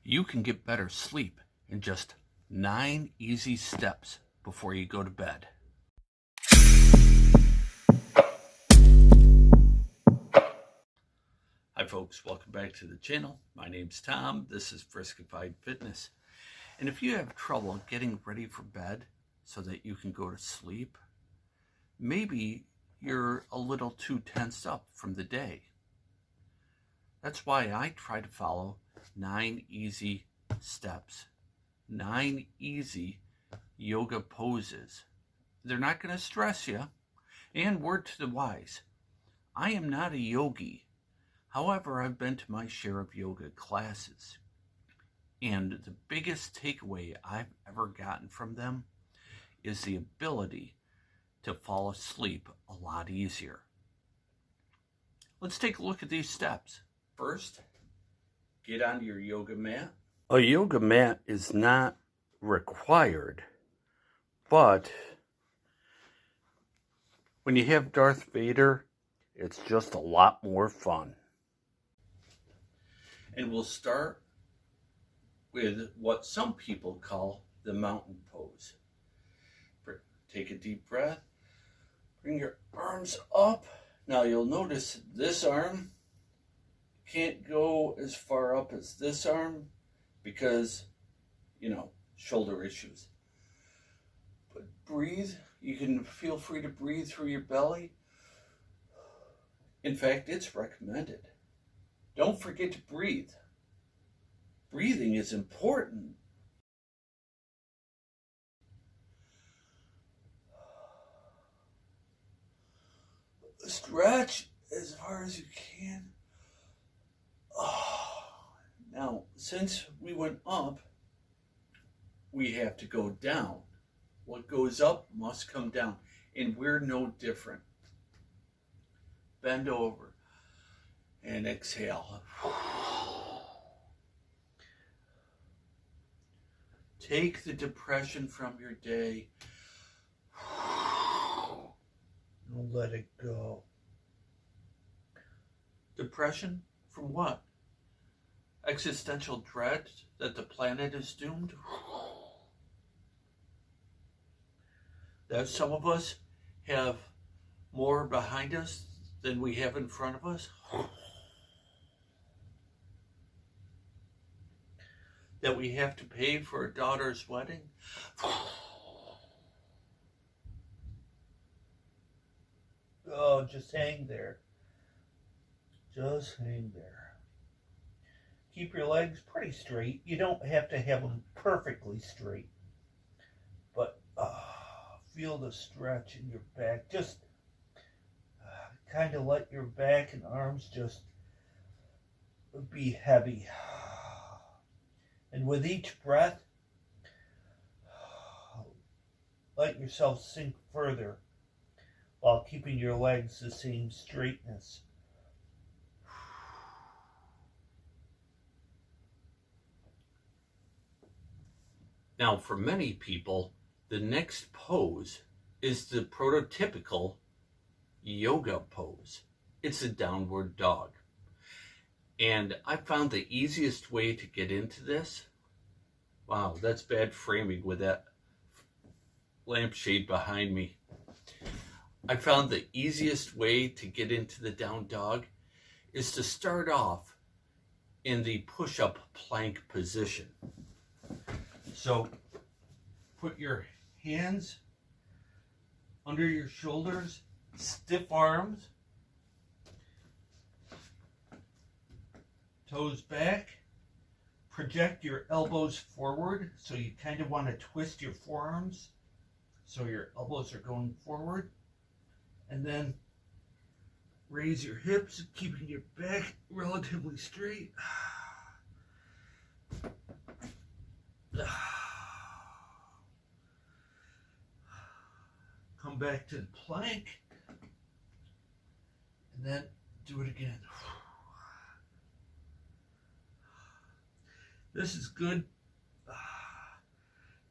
You can get better sleep in just 9 easy steps before you go to bed. Hi folks, welcome back to the channel. My name's Tom. This is Friskified Fitness. And if you have trouble getting ready for bed so that you can go to sleep, maybe you're a little too tensed up from the day. That's why I try to follow 9 easy steps, 9 easy yoga poses. They're not going to stress you. And word to the wise, I am not a yogi. However, I've been to my share of yoga classes. And the biggest takeaway I've ever gotten from them is the ability to fall asleep a lot easier. Let's take a look at these steps. First, get onto your yoga mat. A yoga mat is not required, but when you have Darth Vader, it's just a lot more fun. And we'll start with what some people call the mountain pose. Take a deep breath, bring your arms up. Now you'll notice this arm can't go as far up as this arm because, shoulder issues. But breathe. You can feel free to breathe through your belly. In fact, it's recommended. Don't forget to breathe. Breathing is important. Stretch as far as you can. Now, since we went up, we have to go down. What goes up must come down, and we're no different. Bend over and exhale. Take the depression from your day and let it go. Depression from what? Existential dread that the planet is doomed? That some of us have more behind us than we have in front of us? That we have to pay for a daughter's wedding? Oh, just hang there. Just hang there. Keep your legs pretty straight. You don't have to have them perfectly straight. But feel the stretch in your back. Just kind of let your back and arms just be heavy. And with each breath, let yourself sink further while keeping your legs the same straightness. Now, for many people, the next pose is the prototypical yoga pose. It's a downward dog. And I found the easiest way to get into this. Wow, that's bad framing with that lampshade behind me. I found the easiest way to get into the down dog is to start off in the push-up plank position. So put your hands under your shoulders, stiff arms, toes back, project your elbows forward. So you kind of want to twist your forearms so your elbows are going forward. And then raise your hips, keeping your back relatively straight. Come back to the plank. And then do it again. This is good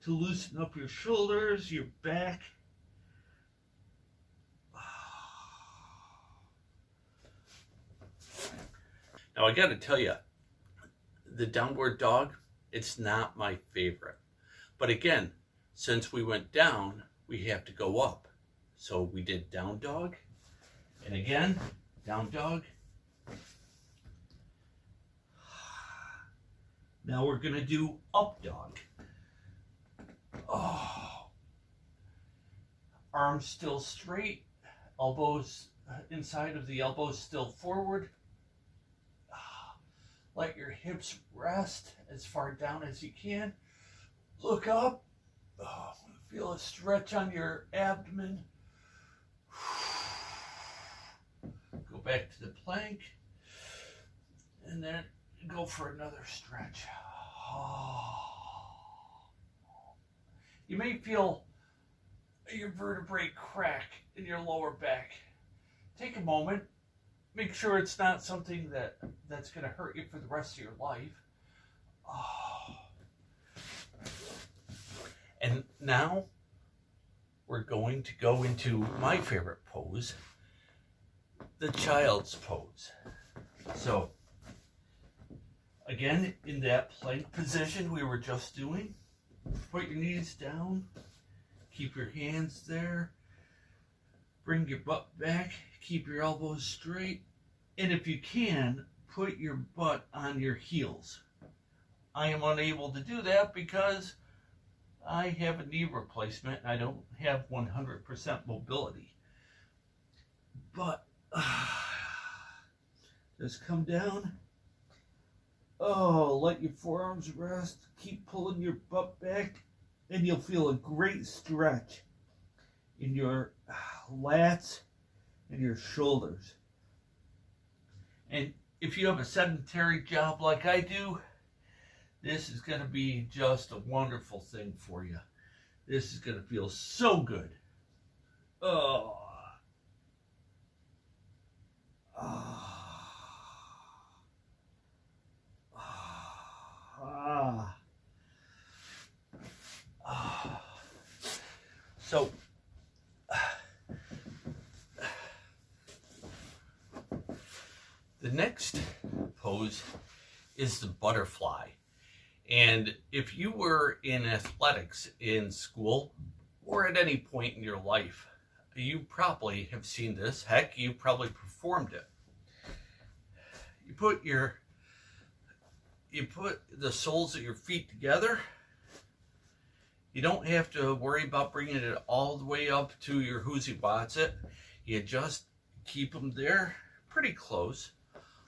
to loosen up your shoulders, your back. Now I got to tell you, the downward dog, it's not my favorite. But again, since we went down, we have to go up. So we did down dog, and again, down dog. Now we're gonna do up dog. Oh. Arms still straight, elbows inside of the elbows still forward. Let your hips rest as far down as you can. Look up. Oh, feel a stretch on your abdomen. Go back to the plank. And then go for another stretch. You may feel your vertebrae crack in your lower back. Take a moment. Make sure it's not something that's going to hurt you for the rest of your life. And now we're going to go into my favorite pose, the child's pose. So again, in that plank position we were just doing, put your knees down, keep your hands there, bring your butt back, keep your elbows straight, and if you can, put your butt on your heels. I am unable to do that because I have a knee replacement. I don't have 100% mobility. But just come down. Oh, let your forearms rest. Keep pulling your butt back, and you'll feel a great stretch in your lats and your shoulders. And if you have a sedentary job like I do, this is going to be just a wonderful thing for you. This is going to feel so good. Oh. So the next pose is the butterfly. And if you were in athletics in school or at any point in your life, you probably have seen this. Heck, you probably performed it. You put the soles of your feet together. You don't have to worry about bringing it all the way up to your whoozy what's it. You just keep them there pretty close.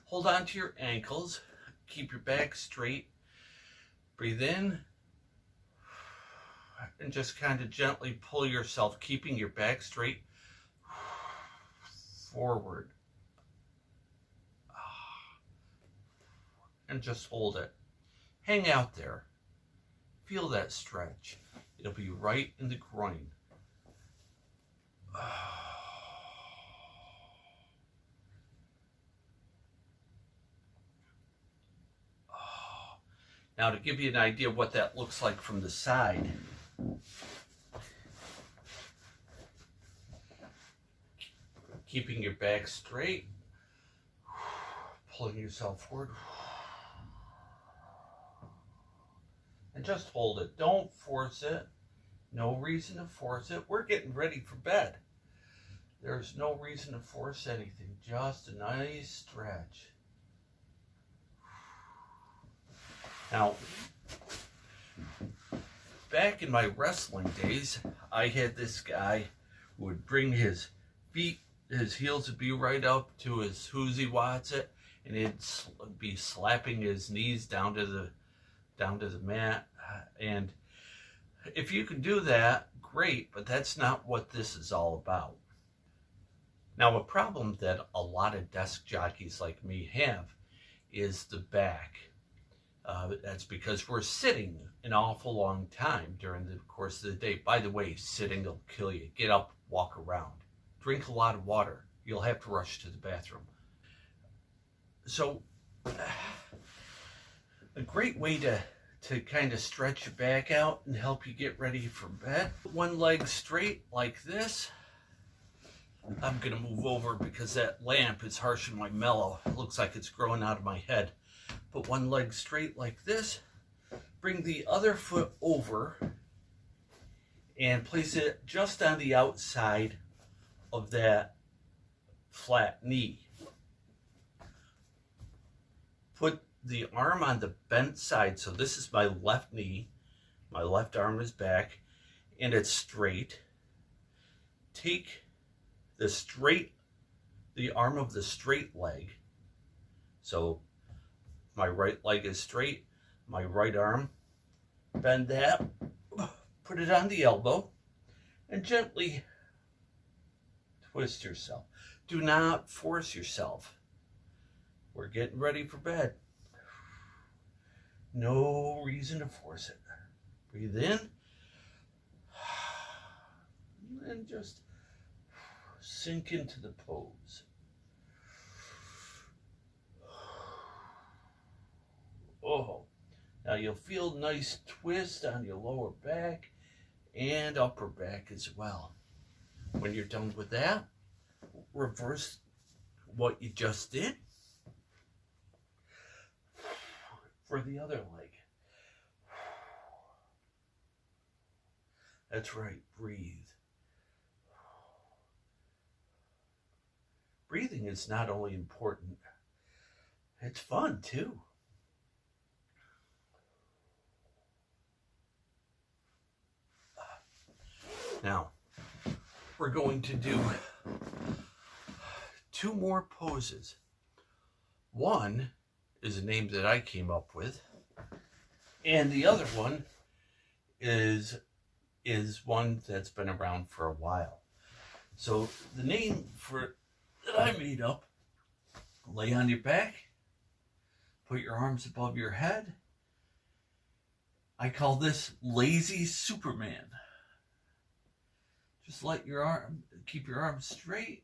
Hold on to your ankles. Keep your back straight. Breathe in. And just kind of gently pull yourself, keeping your back straight, forward. And just hold it. Hang out there. Feel that stretch. It'll be right in the groin. Now, to give you an idea of what that looks like from the side, keeping your back straight, pulling yourself forward, and just hold it. Don't force it. No reason to force it. We're getting ready for bed. There's no reason to force anything. Just a nice stretch. Now, back in my wrestling days, I had this guy who would bring his feet, his heels would be right up to his whoozy what's it, and he'd be slapping his knees down to the mat. And if you can do that, great, but that's not what this is all about. Now, a problem that a lot of desk jockeys like me have is the back. That's because we're sitting an awful long time during the course of the day. By the way, sitting will kill you. Get up, walk around. Drink a lot of water. You'll have to rush to the bathroom. So, a great way to kind of stretch your back out and help you get ready for bed. One leg straight like this. I'm going to move over because that lamp is harsh and my mellow. It looks like it's growing out of my head. Put one leg straight like this. Bring the other foot over and place it just on the outside of that flat knee. Put the arm on the bent side. So this is my left knee. My left arm is back and it's straight. Take the arm of the straight leg. So my right leg is straight, my right arm, bend that, put it on the elbow, and gently twist yourself. Do not force yourself. We're getting ready for bed. No reason to force it. Breathe in, and just sink into the pose. Oh, now you'll feel a nice twist on your lower back and upper back as well. When you're done with that, reverse what you just did for the other leg. That's right, breathe. Breathing is not only important, it's fun too. Now, we're going to do 2 more poses. One is a name that I came up with, and the other one is one that's been around for a while. So the name that I made up, lay on your back, put your arms above your head. I call this Lazy Superman. Just keep your arms straight.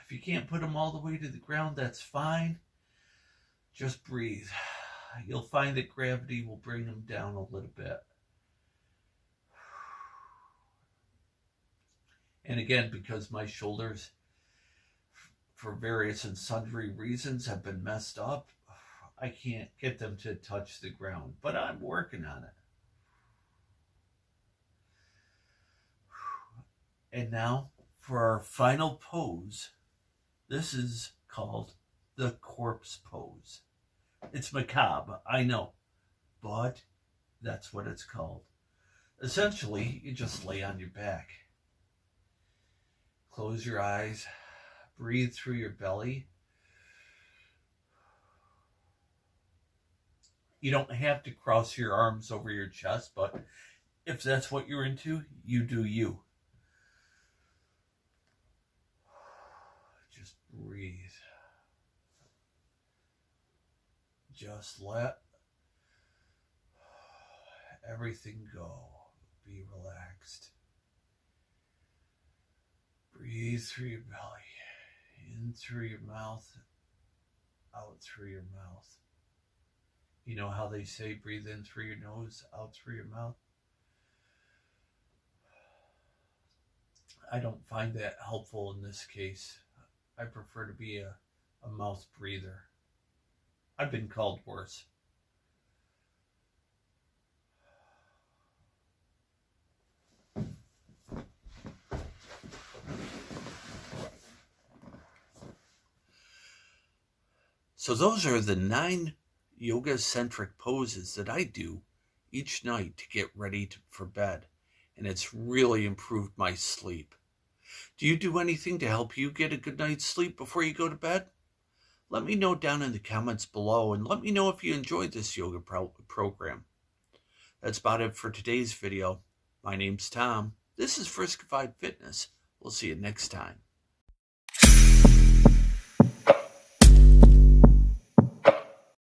If you can't put them all the way to the ground, that's fine. Just breathe. You'll find that gravity will bring them down a little bit. And again, because my shoulders, for various and sundry reasons, have been messed up, I can't get them to touch the ground, but I'm working on it. And now for our final pose. This is called the corpse pose. It's macabre, I know, but that's what it's called. Essentially, you just lay on your back. Close your eyes, breathe through your belly. You don't have to cross your arms over your chest, but if that's what you're into, you do you. Just breathe. Just let everything go. Be relaxed. Breathe through your belly, in through your mouth, out through your mouth. You know how they say breathe in through your nose, out through your mouth? I don't find that helpful in this case. I prefer to be a mouth breather. I've been called worse. So those are the 9 yoga-centric poses that I do each night to get ready for bed. And it's really improved my sleep. Do you do anything to help you get a good night's sleep before you go to bed? Let me know down in the comments below, and let me know if you enjoyed this yoga program. That's about it for today's video. My name's Tom. This is Friskified Fitness. We'll see you next time.